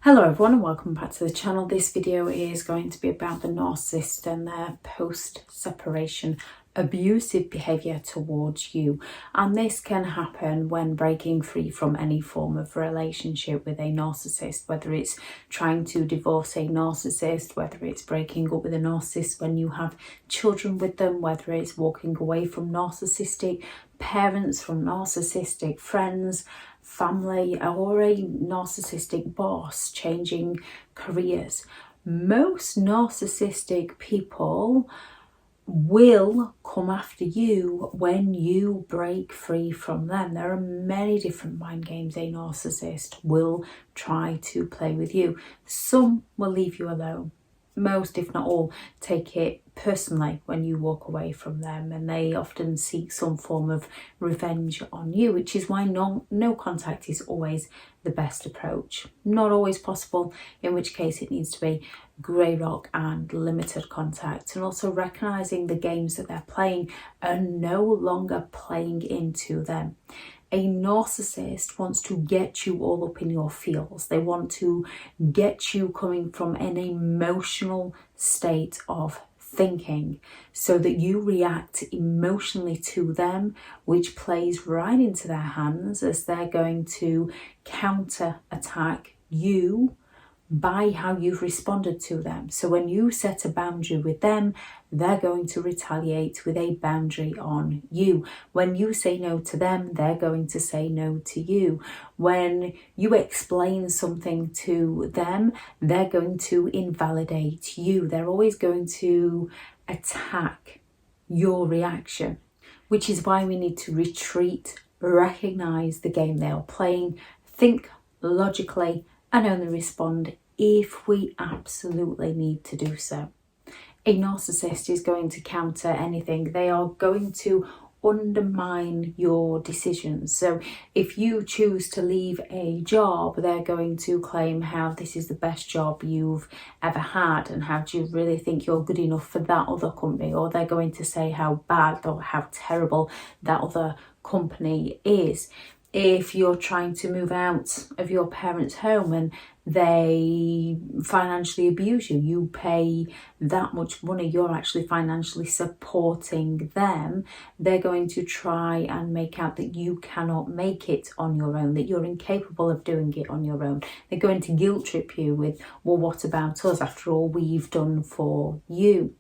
Hello everyone and welcome back to the channel. This video is going to be about the narcissist and their post-separation abusive behaviour towards you. And this can happen when breaking free from any form of relationship with a narcissist, whether it's trying to divorce a narcissist, whether it's breaking up with a narcissist when you have children with them, whether it's walking away from narcissistic parents, from narcissistic friends, family, or a narcissistic boss, changing careers. Most narcissistic people will come after you when you break free from them. There are many different mind games a narcissist will try to play with you. Some will leave you alone. Most, if not all, take it personally when you walk away from them, and they often seek some form of revenge on you, which is why no contact is always the best approach. Not always possible, in which case it needs to be grey rock and limited contact, and also recognizing the games that they're playing and no longer playing into them. A narcissist wants to get you all up in your feels. They want to get you coming from an emotional state of thinking so that you react emotionally to them, which plays right into their hands as they're going to counter-attack you by how you've responded to them. So when you set a boundary with them, they're going to retaliate with a boundary on you. When you say no to them, they're going to say no to you. When you explain something to them, they're going to invalidate you. They're always going to attack your reaction, which is why we need to retreat, recognize the game they are playing, think logically, and only respond if we absolutely need to do so. A narcissist is going to counter anything. They are going to undermine your decisions. So if you choose to leave a job, they're going to claim how this is the best job you've ever had and how do you really think you're good enough for that other company, or they're going to say how bad or how terrible that other company is. If you're trying to move out of your parents' home and they financially abuse you, you pay that much money, you're actually financially supporting them, they're going to try and make out that you cannot make it on your own, that you're incapable of doing it on your own. They're going to guilt trip you with, well, what about us after all we've done for you?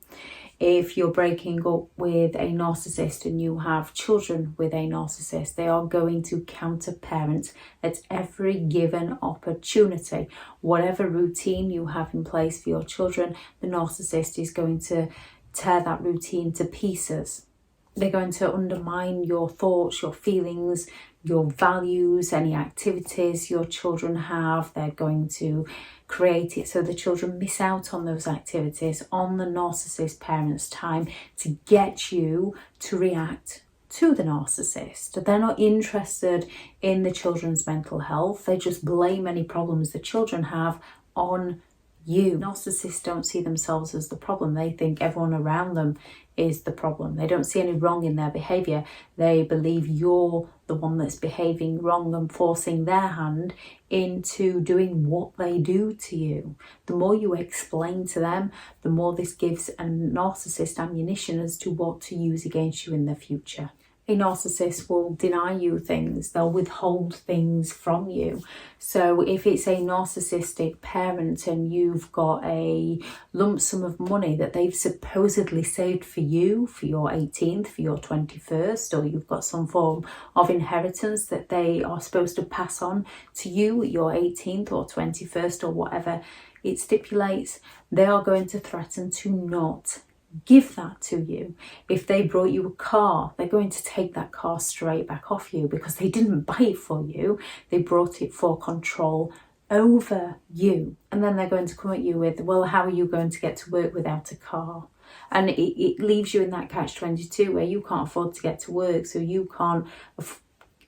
If you're breaking up with a narcissist and you have children with a narcissist, they are going to counter-parent at every given opportunity. Whatever routine you have in place for your children, the narcissist is going to tear that routine to pieces. They're going to undermine your thoughts, your feelings, your values, any activities your children have. They're going to create it so the children miss out on those activities on the narcissist parents' time to get you to react to the narcissist. They're not interested in the children's mental health. They just blame any problems the children have on you. Narcissists don't see themselves as the problem. They think everyone around them is the problem. They don't see any wrong in their behaviour. They believe you're the one that's behaving wrong and forcing their hand into doing what they do to you. The more you explain to them, the more this gives a narcissist ammunition as to what to use against you in the future. A narcissist will deny you things, they'll withhold things from you. So if it's a narcissistic parent and you've got a lump sum of money that they've supposedly saved for you for your 18th, for your 21st, or you've got some form of inheritance that they are supposed to pass on to you at your 18th or 21st or whatever it stipulates, they are going to threaten to not give that to you. If they brought you a car, they're going to take that car straight back off you because they didn't buy it for you. They brought it for control over you. And then they're going to come at you with, well, how are you going to get to work without a car? And it leaves you in that catch-22 where you can't afford to get to work, so you can't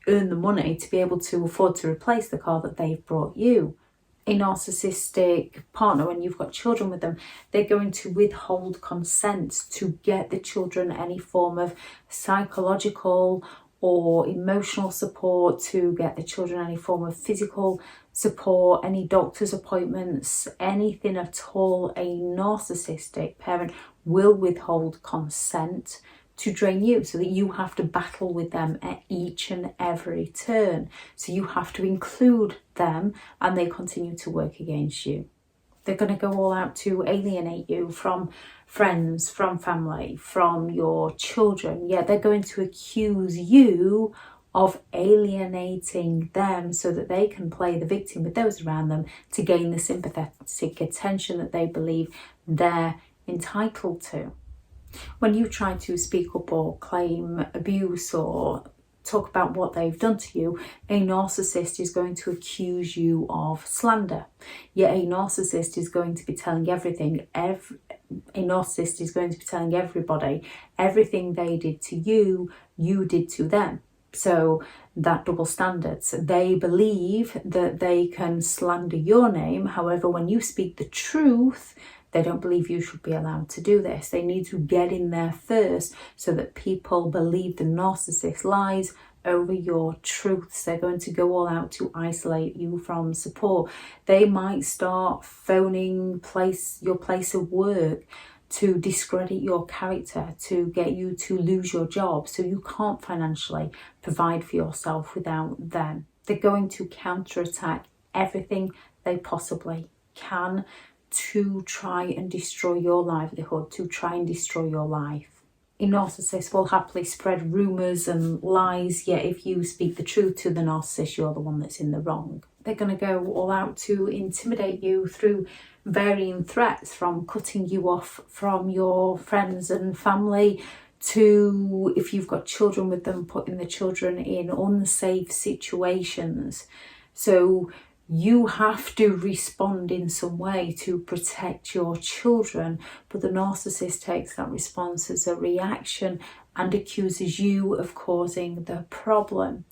earn the money to be able to afford to replace the car that they've brought you. A narcissistic partner, when you've got children with them, they're going to withhold consent to get the children any form of psychological or emotional support, to get the children any form of physical support, any doctor's appointments, anything at all, a narcissistic parent will withhold consent to drain you, so that you have to battle with them at each and every turn. So you have to include them and they continue to work against you. They're going to go all out to alienate you from friends, from family, from your children. Yeah, they're going to accuse you of alienating them so that they can play the victim with those around them to gain the sympathetic attention that they believe they're entitled to. When you try to speak up or claim abuse or talk about what they've done to you, a narcissist is going to accuse you of slander. Yet a narcissist is going to be telling a narcissist is going to be telling everybody everything they did to you, you did to them. So that double standards. They believe that they can slander your name. However, when you speak the truth, they don't believe you should be allowed to do this. They need to get in there first so that people believe the narcissist lies over your truths. They're going to go all out to isolate you from support. They might start phoning your place of work to discredit your character, to get you to lose your job so you can't financially provide for yourself without them. They're going to counterattack everything they possibly can to try and destroy your livelihood, to try and destroy your life. A narcissist will happily spread rumours and lies, yet if you speak the truth to the narcissist, you're the one that's in the wrong. They're going to go all out to intimidate you through varying threats, from cutting you off from your friends and family to, if you've got children with them, putting the children in unsafe situations. So you have to respond in some way to protect your children, but the narcissist takes that response as a reaction and accuses you of causing the problem.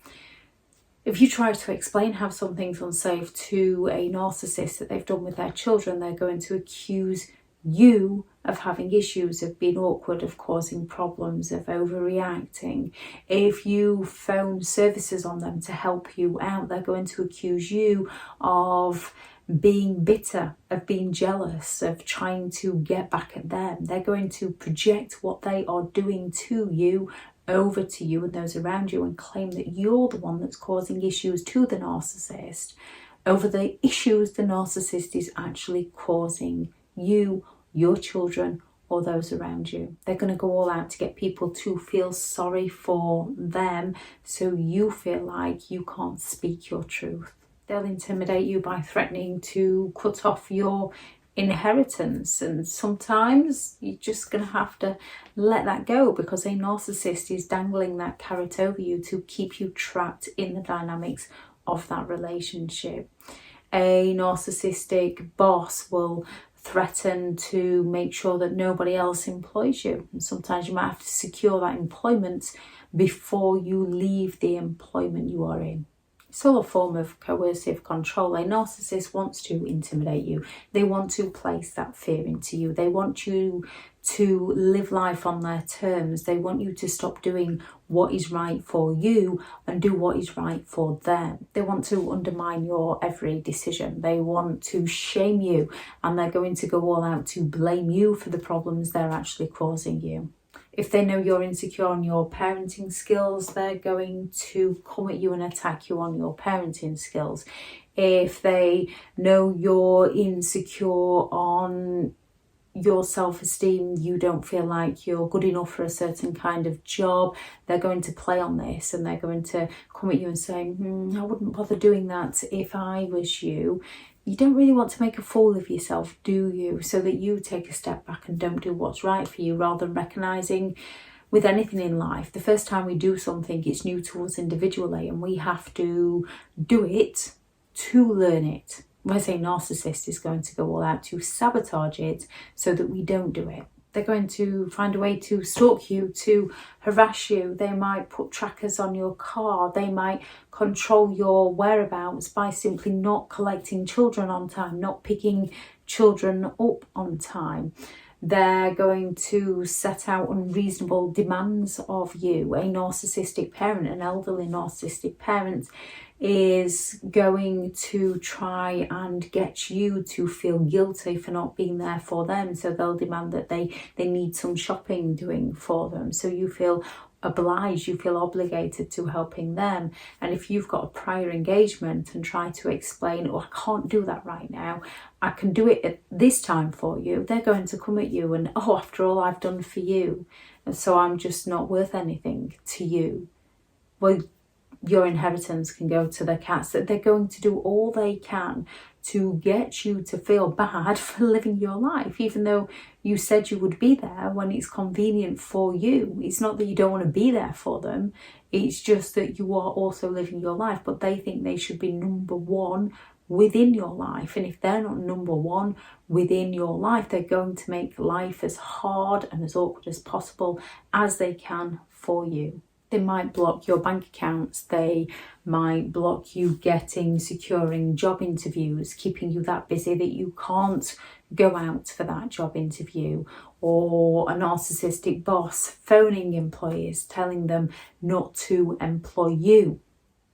If you try to explain how something's unsafe to a narcissist that they've done with their children, they're going to accuse you of having issues, of being awkward, of causing problems, of overreacting. If you phone services on them to help you out, they're going to accuse you of being bitter, of being jealous, of trying to get back at them. They're going to project what they are doing to you over to you and those around you and claim that you're the one that's causing issues to the narcissist over the issues the narcissist is actually causing you, your children, or those around you. They're going to go all out to get people to feel sorry for them so you feel like you can't speak your truth. They'll intimidate you by threatening to cut off your inheritance, and sometimes you're just going to have to let that go because a narcissist is dangling that carrot over you to keep you trapped in the dynamics of that relationship. A narcissistic boss will threaten to make sure that nobody else employs you, and sometimes you might have to secure that employment before you leave the employment you are in. It's all a form of coercive control. A narcissist wants to intimidate you. They want to place that fear into you. They want you to live life on their terms. They want you to stop doing what is right for you and do what is right for them. They want to undermine your every decision. They want to shame you, and they're going to go all out to blame you for the problems they're actually causing you. If they know you're insecure on your parenting skills, they're going to come at you and attack you on your parenting skills. If they know you're insecure on your self-esteem, you don't feel like you're good enough for a certain kind of job, they're going to play on this and they're going to come at you and say, I wouldn't bother doing that if I was you. You don't really want to make a fool of yourself, do you? So that you take a step back and don't do what's right for you, rather than recognising with anything in life, the first time we do something, it's new to us individually and we have to do it to learn it. Whereas a narcissist is going to go all out to sabotage it so that we don't do it. They're going to find a way to stalk you, to harass you. They might put trackers on your car. They might control your whereabouts by simply not collecting children on time, not picking children up on time. They're going to set out unreasonable demands of you. A narcissistic parent, an elderly narcissistic parent, is going to try and get you to feel guilty for not being there for them. So they'll demand that they need some shopping doing for them. So you feel obliged, you feel obligated to helping them. And if you've got a prior engagement and try to explain, oh, I can't do that right now, I can do it at this time for you, they're going to come at you and, oh, after all I've done for you, and so I'm just not worth anything to you. Well, your inheritance can go to the cats. That they're going to do all they can to get you to feel bad for living your life, even though you said you would be there when it's convenient for you. It's not that you don't want to be there for them, it's just that you are also living your life, but they think they should be number one within your life. And if they're not number one within your life, they're going to make life as hard and as awkward as possible as they can for you. They might block your bank accounts, they might block you securing job interviews, keeping you that busy that you can't go out for that job interview, or a narcissistic boss phoning employees, telling them not to employ you,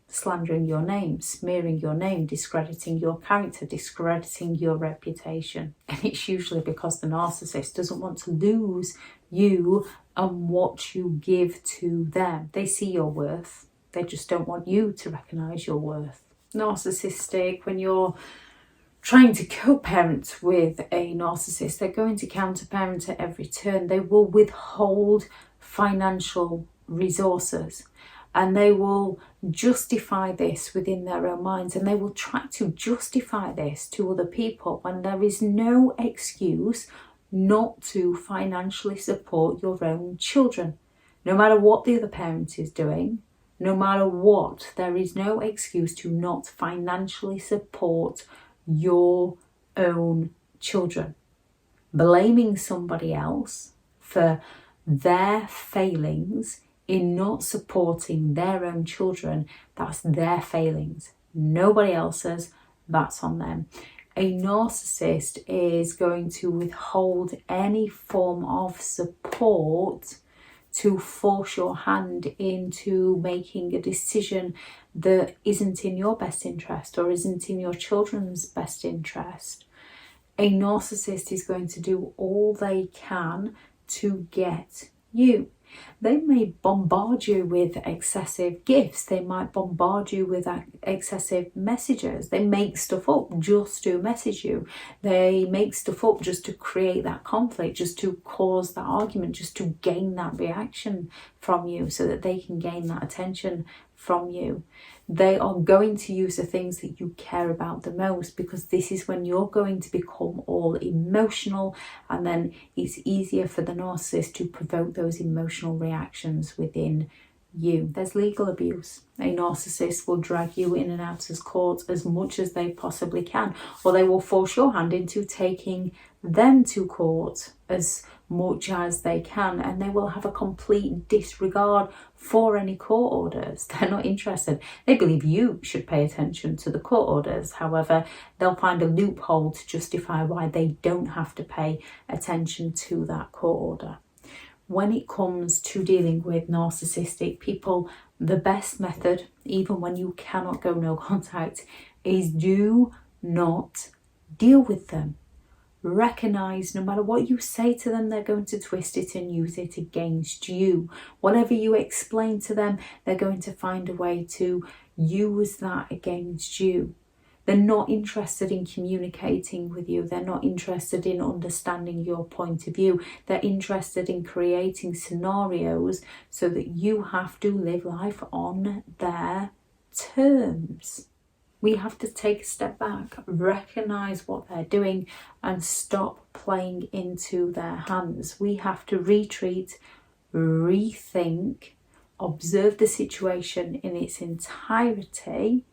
slandering your name, smearing your name, discrediting your character, discrediting your reputation. And it's usually because the narcissist doesn't want to lose you and what you give to them. They see your worth, they just don't want you to recognise your worth. Narcissistic, when you're trying to co-parent with a narcissist, they're going to counter-parent at every turn. They will withhold financial resources, and they will justify this within their own minds, and they will try to justify this to other people when there is no excuse not to financially support your own children. No matter what the other parent is doing, no matter what, there is no excuse to not financially support your own children. Blaming somebody else for their failings in not supporting their own children, that's their failings, nobody else's, that's on them. A narcissist is going to withhold any form of support to force your hand into making a decision that isn't in your best interest or isn't in your children's best interest. A narcissist is going to do all they can to get you. They may bombard you with excessive gifts. They might bombard you with excessive messages. They make stuff up just to message you. They make stuff up just to create that conflict, just to cause that argument, just to gain that reaction from you so that they can gain that attention from you. They are going to use the things that you care about the most, because this is when you're going to become all emotional, and then it's easier for the narcissist to provoke those emotional reactions within you. There's legal abuse. A narcissist will drag you in and out of court as much as they possibly can, or they will force your hand into taking them to court as much as they can, and they will have a complete disregard for any court orders. They're not interested. They believe you should pay attention to the court orders. However, they'll find a loophole to justify why they don't have to pay attention to that court order. When it comes to dealing with narcissistic people, the best method, even when you cannot go no contact, is do not deal with them. Recognise no matter what you say to them, they're going to twist it and use it against you. Whatever you explain to them, they're going to find a way to use that against you. They're not interested in communicating with you. They're not interested in understanding your point of view. They're interested in creating scenarios so that you have to live life on their terms. We have to take a step back, recognise what they're doing, and stop playing into their hands. We have to retreat, rethink, observe the situation in its entirety,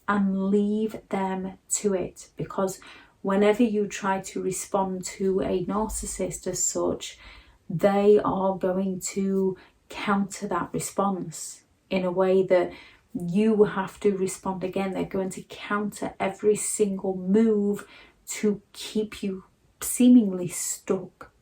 and leave them to it. Because whenever you try to respond to a narcissist as such, they are going to counter that response in a way that you have to respond again. They're going to counter every single move to keep you seemingly stuck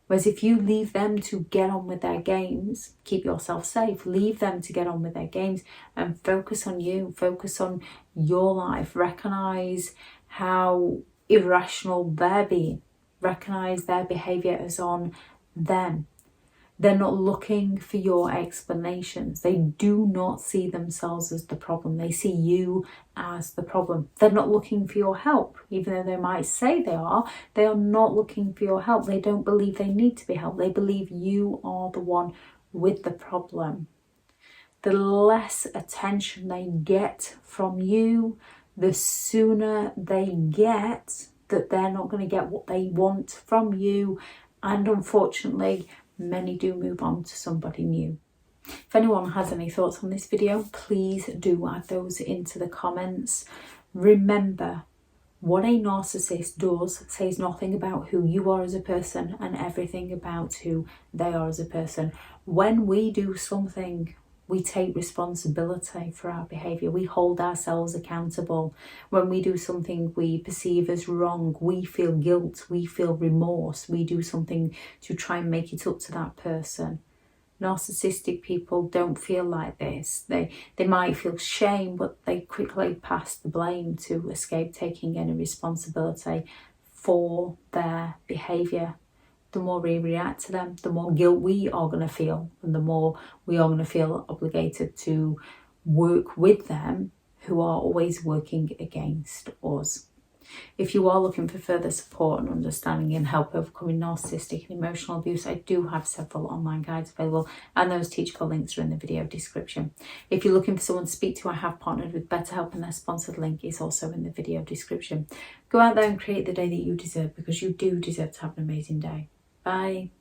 Whereas if you leave them to get on with their games, keep yourself safe, leave them to get on with their games and focus on you, focus on your life, recognise how irrational they're being, recognise their behaviour as on them. They're not looking for your explanations. They do not see themselves as the problem. They see you as the problem. They're not looking for your help, even though they might say they are. They are not looking for your help. They don't believe they need to be helped. They believe you are the one with the problem. The less attention they get from you, the sooner they get that they're not going to get what they want from you. And unfortunately, many do move on to somebody new. If anyone has any thoughts on this video, please do add those into the comments. Remember, what a narcissist does says nothing about who you are as a person and everything about who they are as a person. When we do something, we take responsibility for our behaviour. We hold ourselves accountable. When we do something we perceive as wrong, we feel guilt, we feel remorse. We do something to try and make it up to that person. Narcissistic people don't feel like this. They might feel shame, but they quickly pass the blame to escape taking any responsibility for their behaviour. The more we react to them, the more guilt we are going to feel, and the more we are going to feel obligated to work with them, who are always working against us. If you are looking for further support and understanding and help overcoming narcissistic and emotional abuse, I do have several online guides available, and those teachable links are in the video description. If you're looking for someone to speak to, I have partnered with BetterHelp, and their sponsored link is also in the video description. Go out there and create the day that you deserve, because you do deserve to have an amazing day. Bye.